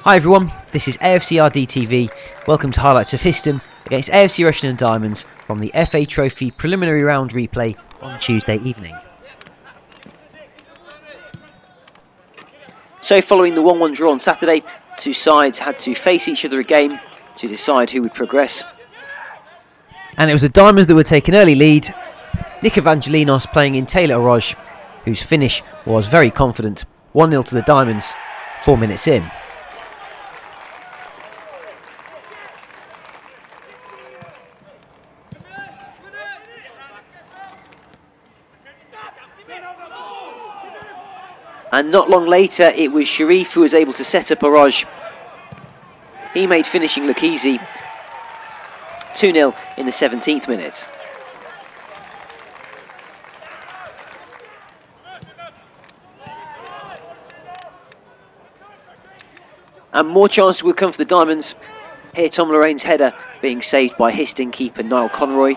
Hi everyone, this is AFCRDTV. Welcome to highlights of Histon against AFC Rushden Diamonds from the FA Trophy preliminary round replay on Tuesday evening. So following the 1-1 draw on Saturday, two sides had to face each other again to decide who would progress. And it was the Diamonds that would take an early lead. Nick Evangelinos playing in Taylor Orosz, whose finish was very confident. 1-0 to the Diamonds, 4 minutes in. And not long later, it was Shariff who was able to set up Orosz. He made finishing look easy. 2-0 in the 17th minute. And more chances would come for the Diamonds. Here Lorraine's header being saved by Histon keeper Niall Conroy.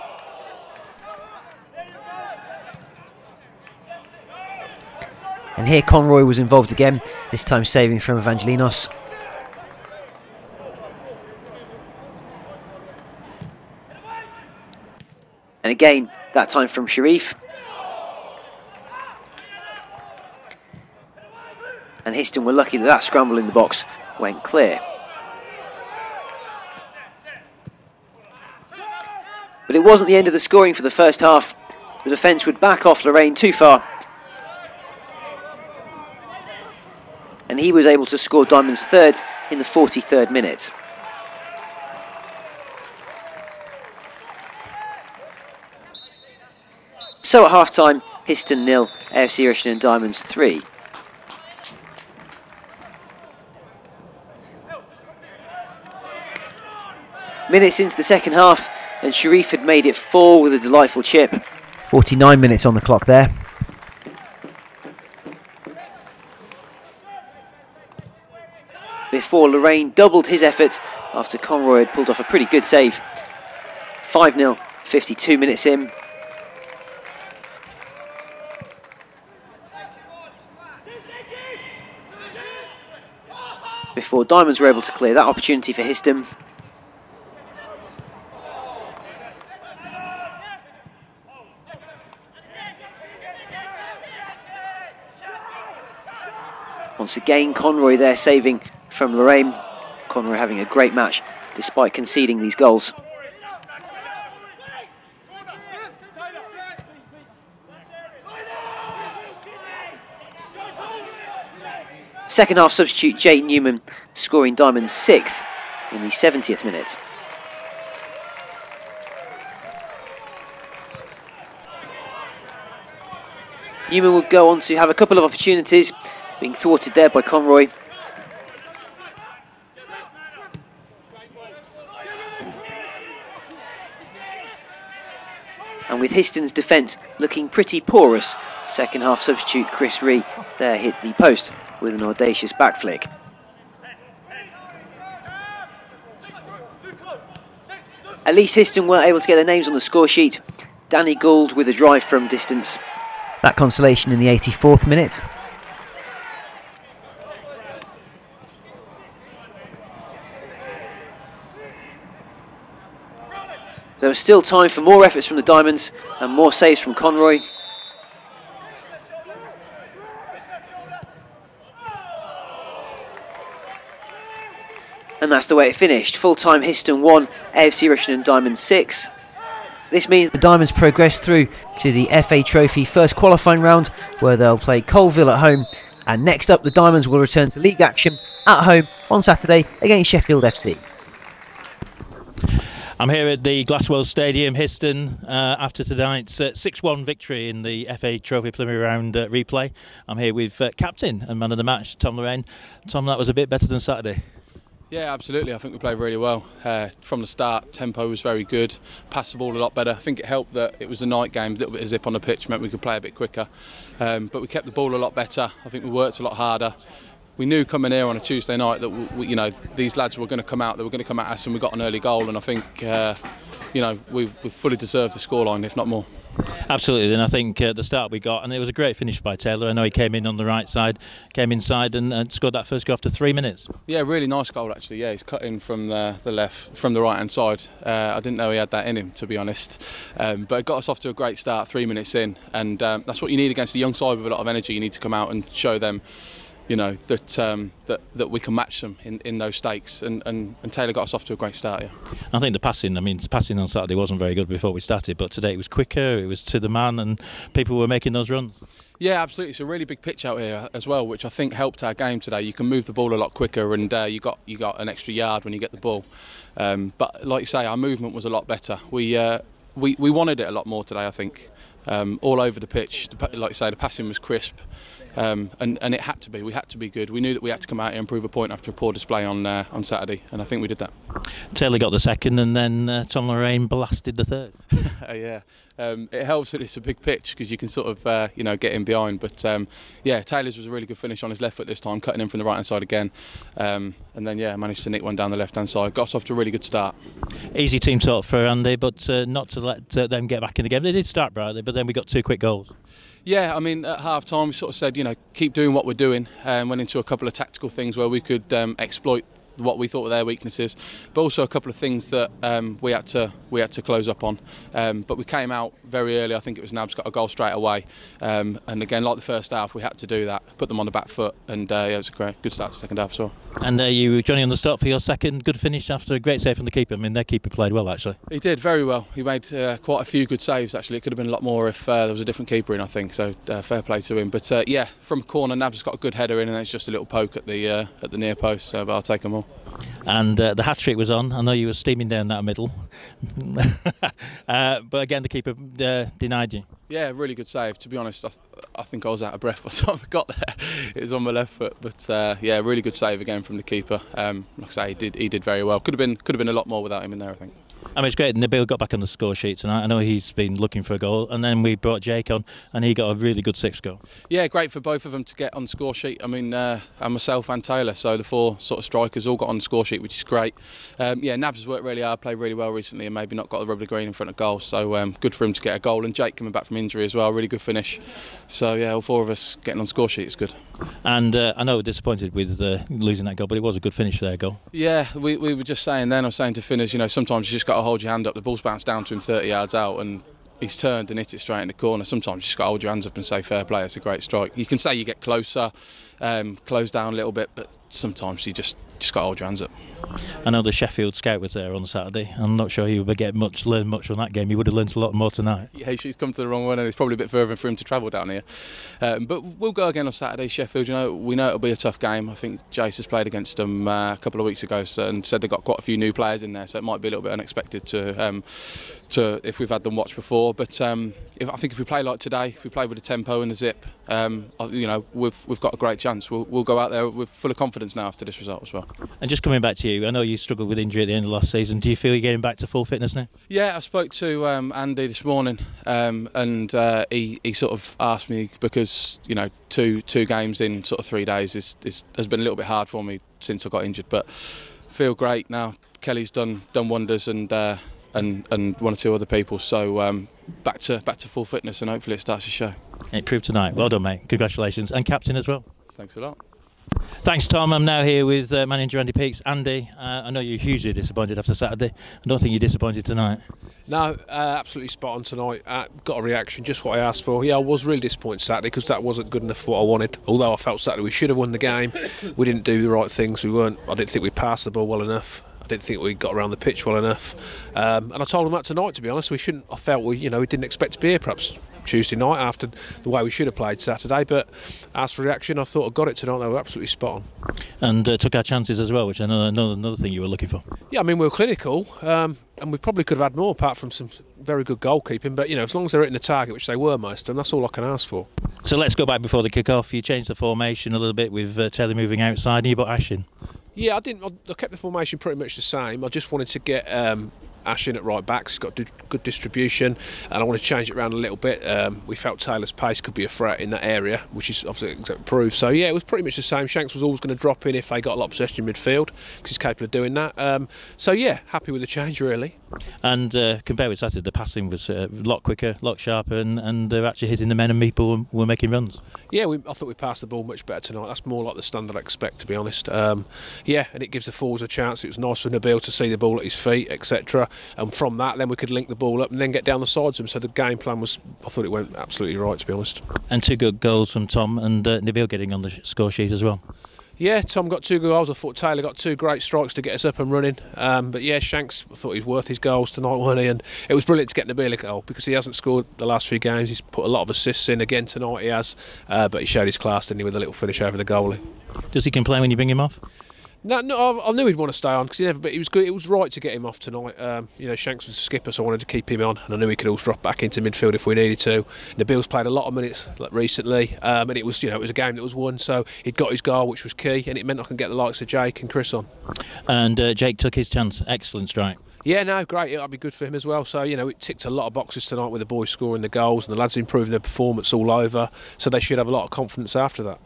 And here Conroy was involved again, this time saving from Evangelinos. And again, that time from Shariff. And Histon were lucky that that scramble in the box went clear. But it wasn't the end of the scoring for the first half. The defence would back off Lorraine too far. And he was able to score Diamond's third in the 43rd minute. So at half-time, Histon 0, AFC Rushden Diamonds 3. Minutes into the second half, and Shariff had made it 4 with a delightful chip. 49 minutes on the clock there. Before Lorraine doubled his effort after Conroy had pulled off a pretty good save. 5-0, 52 minutes in. Before Diamonds were able to clear that opportunity for Histon. Once again, Conroy there saving from Lorraine. Conroy having a great match despite conceding these goals. Second half substitute Jake Newman scoring Diamond's 6th in the 70th minute. Newman would go on to have a couple of opportunities, being thwarted there by Conroy. And with Histon's defence looking pretty porous, second half substitute Chris Ree there hit the post with an audacious back flick. At least Histon were able to get their names on the score sheet. Danny Gould with a drive from distance. That consolation in the 84th minute. There was still time for more efforts from the Diamonds and more saves from Conroy. And that's the way it finished. Full-time Histon 1, AFC Rushden Diamonds 6. This means the Diamonds progress through to the FA Trophy first qualifying round, where they'll play Colville at home. And next up, the Diamonds will return to league action at home on Saturday against Sheffield FC. I'm here at the Glaswell Stadium, Histon, after tonight's 6-1 victory in the FA Trophy preliminary round replay. I'm here with captain and man of the match, Tom Lorraine. Tom, that was a bit better than Saturday. Yeah, absolutely. I think we played really well. From the start, tempo was very good, passed the ball a lot better. I think it helped that it was a night game, a little bit of zip on the pitch meant we could play a bit quicker. But we kept the ball a lot better. I think we worked a lot harder. We knew coming here on a Tuesday night that you know, these lads were going to come out. They were going to come at us, and we got an early goal. And I think you know, we fully deserved the scoreline, if not more. Absolutely, and I think the start we got, and it was a great finish by Taylor. I know he came in on the right side, came inside and scored that first goal after 3 minutes. Yeah, really nice goal actually. Yeah, he's cut in from the left, from the right hand side. I didn't know he had that in him, to be honest, but it got us off to a great start 3 minutes in, and that's what you need against a young side with a lot of energy. You need to come out and show them, you know, that we can match them in those stakes, and Taylor got us off to a great start. Yeah, I think the passing on Saturday wasn't very good before we started, but today it was quicker, it was to the man, and people were making those runs. Yeah, absolutely. It's a really big pitch out here as well, which I think helped our game today. You can move the ball a lot quicker, and you got an extra yard when you get the ball. But like you say, our movement was a lot better. We wanted it a lot more today, I think. All over the pitch, like you say, the passing was crisp. And it had to be. We had to be good. We knew that we had to come out here and prove a point after a poor display on Saturday, and I think we did that. Taylor got the second, and then Tom Lorraine blasted the third. Yeah, it helps that it's a big pitch because you can sort of you know, get in behind. But yeah, Taylor's was a really good finish on his left foot this time, cutting in from the right hand side again, and then yeah, managed to nick one down the left hand side. Got us off to a really good start. Easy team talk for Andy, but not to let them get back in the game. They did start brightly, but then we got 2 quick goals. Yeah, I mean, at half-time we sort of said, you know, keep doing what we're doing, and went into a couple of tactical things where we could exploit what we thought were their weaknesses, but also a couple of things that we had to close up on. But we came out very early. I think it was Nabs got a goal straight away, and again, like the first half, we had to do that, put them on the back foot, and yeah, it was a good start to the second half as well. And you, Johnny, on the start for your second good finish after a great save from the keeper. I mean, their keeper played well actually. He did very well. He made quite a few good saves actually. It could have been a lot more if there was a different keeper in, I think. So fair play to him. But yeah, from corner, Nabs has got a good header in, and it's just a little poke at the near post. So, but I'll take them all. And the hat-trick was on. I know you were steaming down that middle. But again, the keeper denied you. Yeah, really good save. To be honest, I think I was out of breath by the time I got there. It was on my left foot. But yeah, really good save again from the keeper. Like I say, he did very well. Could have been a lot more without him in there, I think. I mean, it's great. Nabil got back on the score sheet tonight. I know he's been looking for a goal, and then we brought Jake on, and he got a really good 6th goal. Yeah, great for both of them to get on the score sheet. I mean, and myself and Taylor, so the 4 sort of strikers all got on the score sheet, which is great. Yeah, Nabs has worked really hard, played really well recently, and maybe not got the rub of the green in front of goal. So good for him to get a goal, and Jake coming back from injury as well, really good finish. So yeah, all 4 of us getting on score sheet is good. And I know we're disappointed with losing that goal, but it was a good finish for their goal. Yeah, we were just saying then, I was saying to Finners, you know, sometimes you just got to hold your hand up. The ball's bounced down to him 30 yards out, and he's turned and hit it straight in the corner. Sometimes you just got to hold your hands up and say fair play, it's a great strike. You can say you get closer, close down a little bit, but sometimes you just got to hold your hands up. I know the Sheffield scout was there on Saturday. I'm not sure he would learn much from that game. He would have learnt a lot more tonight. Yeah, she's come to the wrong one, and it's probably a bit further for him to travel down here. But we'll go again on Saturday. Sheffield, you know, we know it'll be a tough game. I think Jace has played against them a couple of weeks ago, and said they've got quite a few new players in there, so it might be a little bit unexpected to if we've had them watch before. But I think if we play like today, if we play with the tempo and the zip, you know, we've got a great chance. We'll go out there with full of confidence now after this result as well. And just coming back to you, I know you struggled with injury at the end of last season. Do you feel you're getting back to full fitness now? Yeah, I spoke to Andy this morning, and he sort of asked me, because you know, two games in sort of 3 days has been a little bit hard for me since I got injured, but feel great now. Kelly's done wonders, and one or 2 other people, so back to full fitness, and hopefully it starts to show. It proved tonight. Well done, mate. Congratulations, and captain as well. Thanks a lot. Thanks, Tom. I'm now here with manager Andy Peakes. Andy, I know you're hugely disappointed after Saturday. I don't think you're disappointed tonight. No, absolutely spot on tonight. Got a reaction, just what I asked for. Yeah, I was really disappointed Saturday because that wasn't good enough for what I wanted. Although I felt Saturday we should have won the game. We didn't do the right things. I didn't think we passed the ball well enough. I didn't think we got around the pitch well enough. And I told them that tonight, to be honest. I felt we didn't expect to be here perhaps Tuesday night after the way we should have played Saturday, but as for reaction, I thought I got it tonight. They were absolutely spot on. And took our chances as well, which I know another thing you were looking for. Yeah, I mean, we were clinical, and we probably could have had more apart from some very good goalkeeping, but as long as they're hitting the target, which they were most of them, that's all I can ask for. So let's go back before the kick-off. You changed the formation a little bit with Taylor moving outside, and you put Ash in. Yeah, I kept the formation pretty much the same. I just wanted to get Ash in at right back. He's got good distribution, and I want to change it around a little bit. We felt Taylor's pace could be a threat in that area, which is obviously improved. So yeah, it was pretty much the same. Shanks was always going to drop in if they got a lot of possession in midfield, because he's capable of doing that. So yeah, happy with the change really. And compared with Saturday, the passing was a lot quicker, a lot sharper, and they're actually hitting the men, and people were making runs. Yeah, I thought we passed the ball much better tonight. That's more like the standard I expect, to be honest. Yeah, and it gives the forwards a chance. It was nice for Nabil to see the ball at his feet, etc. And from that, then we could link the ball up and then get down the sides of him. So the game plan was, I thought it went absolutely right, to be honest. And 2 good goals from Tom, and Nabil getting on the score sheet as well. Yeah, Tom got 2 good goals. I thought Taylor got 2 great strikes to get us up and running. But yeah, Shanks, I thought he was worth his goals tonight, wasn't he? And it was brilliant to get Nabil a goal, because he hasn't scored the last few games. He's put a lot of assists in. Again tonight he has. But he showed his class, didn't he, with a little finish over the goalie. Does he complain when you bring him off? No, I knew he'd want to stay on, because but he was good. It was right to get him off tonight. You know, Shanks was a skipper, so I wanted to keep him on, and I knew he could also drop back into midfield if we needed to. Nabil's played a lot of minutes recently, and it was, it was a game that was won, so he'd got his goal, which was key, and it meant I can get the likes of Jake and Chris on. And Jake took his chance. Excellent strike. Yeah, no, great. It'll be good for him as well. So, it ticked a lot of boxes tonight with the boys scoring the goals and the lads improving their performance all over. So they should have a lot of confidence after that.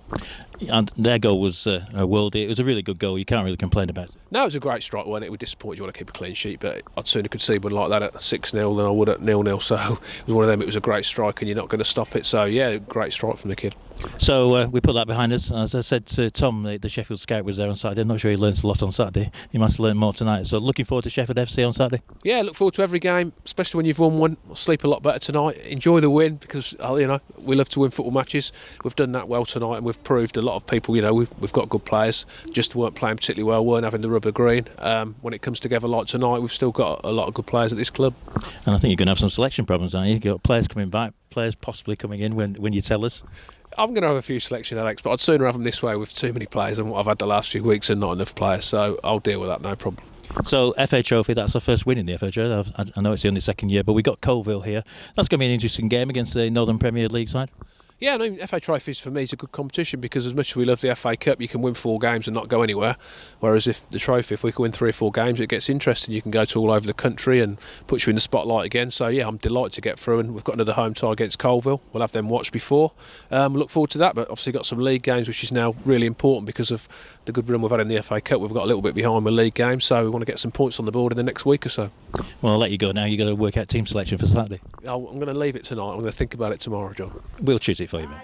And their goal was a worldie. It was a really good goal. You can't really complain about it. No, it was a great strike, wasn't it? It would disappoint you want to keep a clean sheet, but I'd sooner concede one like that at 6-0 than I would at 0-0. So it was one of them. It was a great strike, and you're not going to stop it. So yeah, great strike from the kid. So we put that behind us. As I said to Tom, the Sheffield scout was there on Saturday. I'm not sure he learned a lot on Saturday. He must have learned more tonight. So looking forward to Sheffield FC on Saturday. Yeah, look forward to every game, especially when you've won one. I'll sleep a lot better tonight. Enjoy the win, because we love to win football matches. We've done that well tonight, and we've proved a lot of people. We've got good players. Just weren't playing particularly well. Weren't having the rubber green. When it comes together like tonight, we've still got a lot of good players at this club. And I think you're going to have some selection problems, aren't you? You've got players coming back, players possibly coming in when you tell us. I'm going to have a few selection, Alex, but I'd sooner have them this way with too many players than what I've had the last few weeks and not enough players. So I'll deal with that, no problem. So FA Trophy, that's our first win in the FA Trophy. I know it's the only second year, but we got Colville here. That's going to be an interesting game against the Northern Premier League side. Yeah, FA Trophies for me is a good competition, because as much as we love the FA Cup, you can win 4 games and not go anywhere. Whereas if we can win 3 or 4 games, it gets interesting. You can go to all over the country and put you in the spotlight again. So yeah, I'm delighted to get through, and we've got another home tie against Colville. We'll have them watched before. Look forward to that, but obviously got some league games, which is now really important because of the good run we've had in the FA Cup. We've got a little bit behind with league games, so we want to get some points on the board in the next week or so. Well, I'll let you go now. You've got to work out team selection for Saturday. I'm going to leave it tonight. I'm going to think about it tomorrow, John. We'll choose it for you, mate.